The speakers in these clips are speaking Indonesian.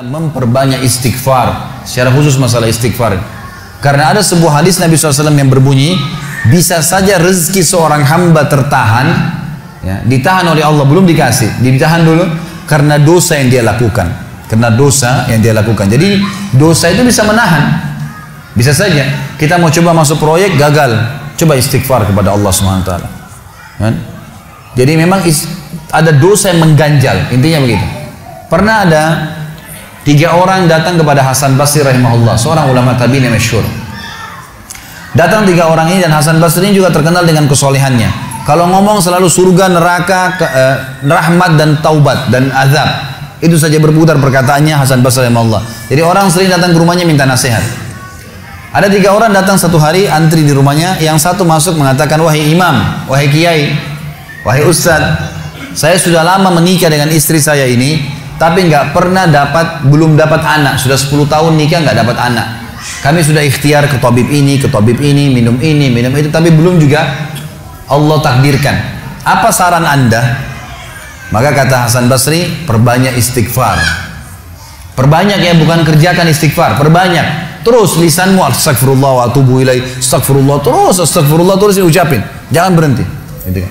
Memperbanyak istighfar, secara khusus masalah istighfar. Karena ada sebuah hadis Nabi SAW yang berbunyi, bisa saja rezeki seorang hamba tertahan, ya, ditahan oleh Allah, belum dikasih, ditahan dulu karena dosa yang dia lakukan. Karena dosa yang dia lakukan. Jadi dosa itu bisa menahan. Bisa saja kita mau coba masuk proyek gagal, coba istighfar kepada Allah SWT. Kan? Jadi memang ada dosa yang mengganjal, intinya begitu. Pernah ada 3 orang datang kepada Hasan Basri rahimahullah, seorang ulama tabi'in yang masyhur. Datang 3 orang ini, dan Hasan Basri ini juga terkenal dengan kesolehannya. Kalau ngomong selalu surga, neraka, rahmat dan taubat dan azab. Itu saja berputar perkataannya Hasan Basri rahimahullah. Jadi orang sering datang ke rumahnya minta nasihat. Ada 3 orang datang satu hari antri di rumahnya. Yang satu masuk mengatakan, wahai imam, wahai kiai, wahai ustadz, saya sudah lama menikah dengan istri saya ini, tapi belum dapat anak. Sudah 10 tahun nikah nggak dapat anak. Kami sudah ikhtiar ke tabib ini, minum itu, tapi belum juga Allah takdirkan. Apa saran anda? Maka kata Hasan Basri, perbanyak istighfar. Perbanyak ya, bukan kerjakan istighfar, perbanyak. Terus lisanmu astagfirullah wa atubu ilaih, astagfirullah terus ucapin, jangan berhenti. Gitu.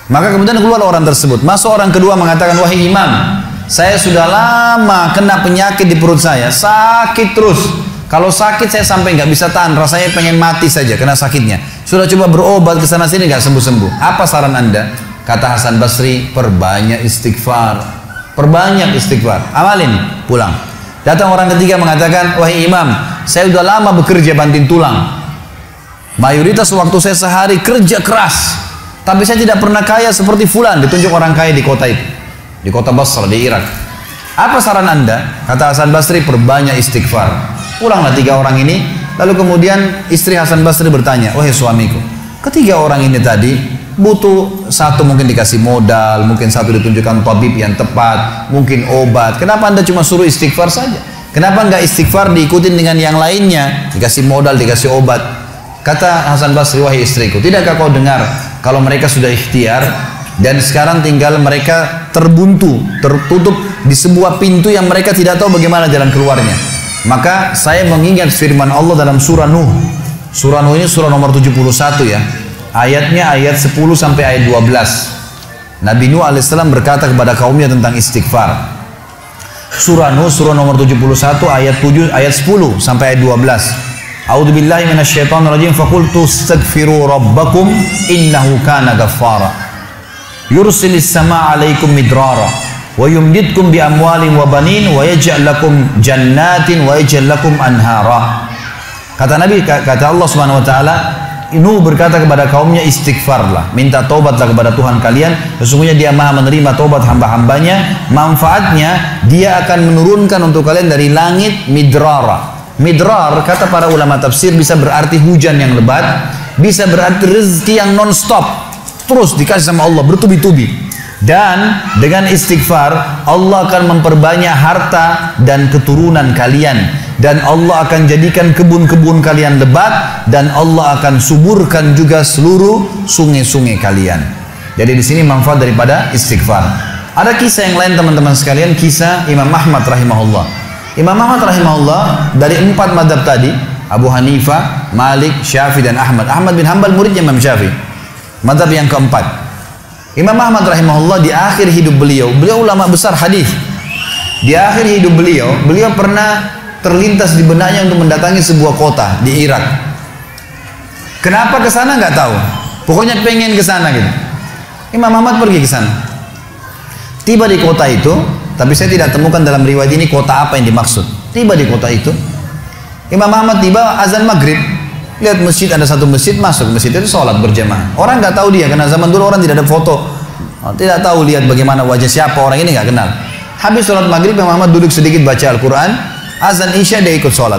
Maka kemudian keluar orang tersebut. Masuk orang kedua mengatakan, wahai imam, saya sudah lama kena penyakit di perut saya, sakit terus. Kalau sakit saya sampai nggak bisa tahan, rasanya pengen mati saja kena sakitnya. Sudah coba berobat ke sana sini nggak sembuh-sembuh. Apa saran anda? Kata Hasan Basri, perbanyak istighfar, perbanyak istighfar. Amalin, pulang. Datang orang ketiga mengatakan, wahai imam, saya sudah lama bekerja banting tulang. Mayoritas waktu saya sehari kerja keras, tapi saya tidak pernah kaya seperti fulan. Ditunjuk orang kaya di kota itu, di kota Basra, di Irak. Apa saran anda? Kata Hasan Basri, perbanyak istighfar. Pulanglah 3 orang ini. Lalu kemudian istri Hasan Basri bertanya, wahai suamiku, ketiga orang ini tadi butuh satu mungkin dikasih modal, mungkin satu ditunjukkan tabib yang tepat, mungkin obat. Kenapa anda cuma suruh istighfar saja? Kenapa nggak istighfar diikutin dengan yang lainnya? Dikasih modal, dikasih obat. Kata Hasan Basri, wahai istriku, tidakkah kau dengar kalau mereka sudah ikhtiar dan sekarang tinggal mereka terbuntu, tertutup di sebuah pintu yang mereka tidak tahu bagaimana jalan keluarnya. Maka saya mengingat firman Allah dalam surah Nuh. Surah Nuh ini surah nomor 71 ya. Ayatnya ayat 10 sampai ayat 12. Nabi Nuh alaihissalam berkata kepada kaumnya tentang istighfar. Surah Nuh surah nomor 71 ayat 7 ayat 10 sampai ayat 12. A'udzubillahi minasyaitonirrajim, faqultu astaghfiru rabbakum innahu kana ghaffara. Yursilis samaa 'alaikum midrara wa yumdidkum bi amwalin wa banin wa yaj'al lakum jannatin wa yaj'al lakum anhara. Kata Nabi, kata Allah Subhanahu wa taala, Nuh berkata kepada kaumnya, istighfarlah, minta taubatlah kepada Tuhan kalian, sesungguhnya Dia Maha menerima taubat hamba-hambanya. Manfaatnya Dia akan menurunkan untuk kalian dari langit midrara. Midrar kata para ulama tafsir bisa berarti hujan yang lebat, bisa berarti rezeki yang non-stop, terus dikasih sama Allah bertubi-tubi. Dan dengan istighfar Allah akan memperbanyak harta dan keturunan kalian, dan Allah akan jadikan kebun-kebun kalian lebat, dan Allah akan suburkan juga seluruh sungai-sungai kalian. Jadi di sini manfaat daripada istighfar. Ada kisah yang lain teman-teman sekalian, kisah Imam Ahmad rahimahullah. Imam Ahmad rahimahullah dari 4 madhab tadi, Abu Hanifah, Malik, Syafi'i dan Ahmad. Ahmad bin Hanbal muridnya Imam Syafi'i. Madhab yang keempat. Imam Ahmad rahimahullah di akhir hidup beliau ulama besar hadis. Di akhir hidup beliau pernah terlintas di benaknya untuk mendatangi sebuah kota di Irak. Kenapa ke sana nggak tahu. Pokoknya pengen ke sana gitu. Imam Ahmad pergi ke sana. Tiba di kota itu, tapi saya tidak temukan dalam riwayat ini kota apa yang dimaksud. Tiba di kota itu, Imam Ahmad tiba azan maghrib. Lihat masjid, ada satu masjid, masuk masjid itu sholat berjamaah. Orang nggak tahu dia, karena zaman dulu orang tidak ada foto, tidak tahu lihat bagaimana wajah siapa orang ini, nggak kenal. Habis sholat maghrib, Imam Ahmad duduk sedikit baca Al-Quran. Azan isya dia ikut sholat.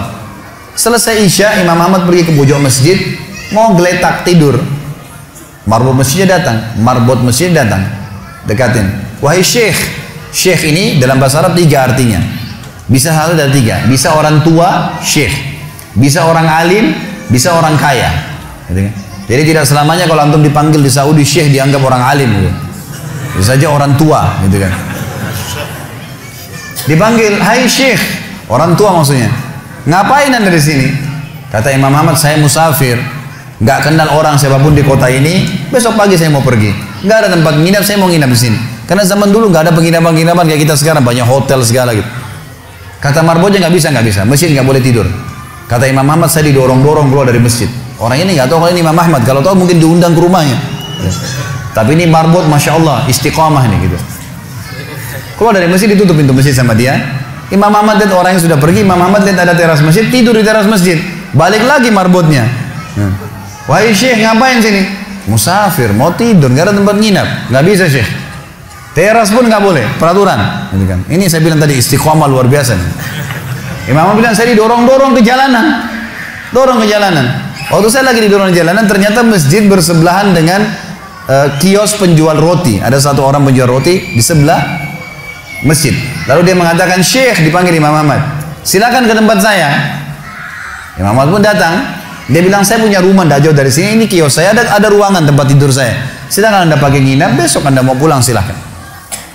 Selesai isya, Imam Ahmad pergi ke pojok masjid, mau geletak tidur. Marbot masjidnya datang, dekatin. Wahai syekh, syekh ini dalam bahasa Arab 3 artinya. Bisa satu dari 3. Bisa orang tua, syekh. Bisa orang alim, bisa orang kaya. Jadi tidak selamanya kalau antum dipanggil di Saudi syekh dianggap orang alim gitu. Bisa saja orang tua gitu kan. Dipanggil, hai Syekh, orang tua maksudnya. Ngapain anda di sini? Kata Imam Ahmad, saya musafir, nggak kenal orang siapapun di kota ini. Besok pagi saya mau pergi, nggak ada tempat nginap, saya mau nginap di sini. Karena zaman dulu nggak ada penginapan-penginapan kayak kita sekarang, banyak hotel segala gitu. Kata marbotnya nggak bisa, masjid nggak boleh tidur. Kata Imam Ahmad, saya didorong-dorong keluar dari masjid. Orang ini nggak tahu kalau ini Imam Ahmad, kalau tahu mungkin diundang ke rumahnya. Tapi ini marbot, masya Allah, istiqamah nih gitu. Keluar dari masjid, ditutup pintu masjid sama dia. Imam Ahmad lihat orang yang sudah pergi, Imam Ahmad lihat ada teras masjid, tidur di teras masjid. Balik lagi marbotnya. Wahai Syekh, ngapain sini? Musafir, mau tidur, nggak ada tempat nginap. Nggak bisa Syekh. Teras pun nggak boleh, peraturan. Ini saya bilang tadi istiqamah luar biasa. Imam Ahmad bilang, saya didorong-dorong ke jalanan. Dorong ke jalanan. Waktu saya lagi didorong ke jalanan, ternyata masjid bersebelahan dengan kios penjual roti. Ada satu orang penjual roti di sebelah masjid. Lalu dia mengatakan, Syekh, dipanggil Imam Ahmad, silakan ke tempat saya. Imam Ahmad pun datang. Dia bilang, saya punya rumah tidak jauh dari sini, ini kios saya, ada ruangan tempat tidur saya. Silakan anda pakai nginap, besok anda mau pulang silakan.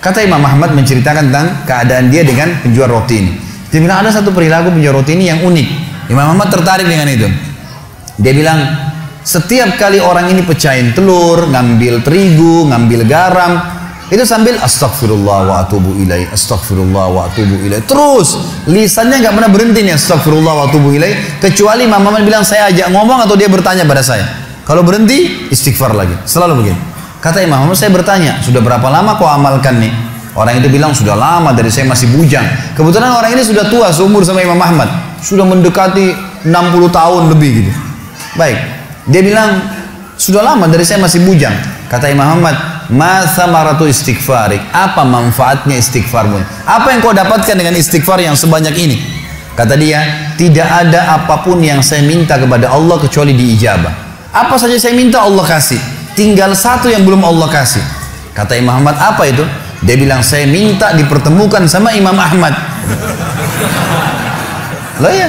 Kata Imam Ahmad menceritakan tentang keadaan dia dengan penjual roti ini. Dia bilang, ada satu perilaku penjual roti ini yang unik. Imam Ahmad tertarik dengan itu. Dia bilang, setiap kali orang ini pecahin telur, ngambil terigu, ngambil garam, itu sambil astagfirullah wa atubu ilaih, astagfirullah wa atubu ilaih. Terus lisannya nggak pernah berhenti nih, astagfirullah wa atubu ilaih, kecuali Imam Ahmad bilang, saya ajak ngomong atau dia bertanya pada saya. Kalau berhenti, istighfar lagi. Selalu begini. Kata Imam Ahmad, saya bertanya, sudah berapa lama kau amalkan nih? Orang itu bilang, sudah lama, dari saya masih bujang. Kebetulan orang ini sudah tua, seumur sama Imam Ahmad, sudah mendekati 60 tahun lebih gitu. Baik, dia bilang, sudah lama, dari saya masih bujang. Kata Imam Ahmad, ma samaratu istighfarik, apa manfaatnya istighfarmu? Apa yang kau dapatkan dengan istighfar yang sebanyak ini? Kata dia, tidak ada apapun yang saya minta kepada Allah kecuali diijabah. Apa saja saya minta Allah kasih, tinggal satu yang belum Allah kasih. Kata Imam Ahmad, apa itu? Dia bilang, saya minta dipertemukan sama Imam Ahmad. Loh ya,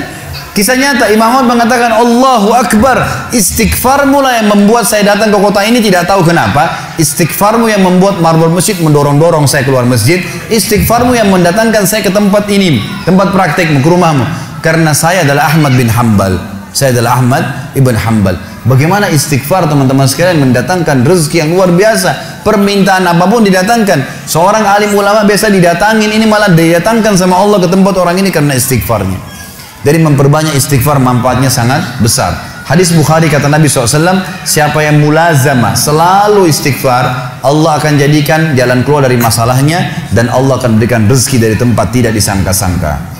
kisah nyata. Imam Ahmad mengatakan, Allahu Akbar, istighfarmu lah yang membuat saya datang ke kota ini, tidak tahu kenapa. Istighfarmu yang membuat marbot masjid mendorong-dorong saya keluar masjid. Istighfarmu yang mendatangkan saya ke tempat ini, tempat praktekmu, ke rumahmu. Karena saya adalah Ahmad bin Hanbal. Saya adalah Ahmad ibn Hanbal. Bagaimana istighfar teman-teman sekalian mendatangkan rezeki yang luar biasa. Permintaan apapun didatangkan. Seorang alim ulama biasa didatangin, ini malah didatangkan sama Allah ke tempat orang ini karena istighfarnya. Dari memperbanyak istighfar manfaatnya sangat besar. Hadis Bukhari kata Nabi SAW, siapa yang mulazamah selalu istighfar, Allah akan jadikan jalan keluar dari masalahnya dan Allah akan berikan rezeki dari tempat tidak disangka-sangka.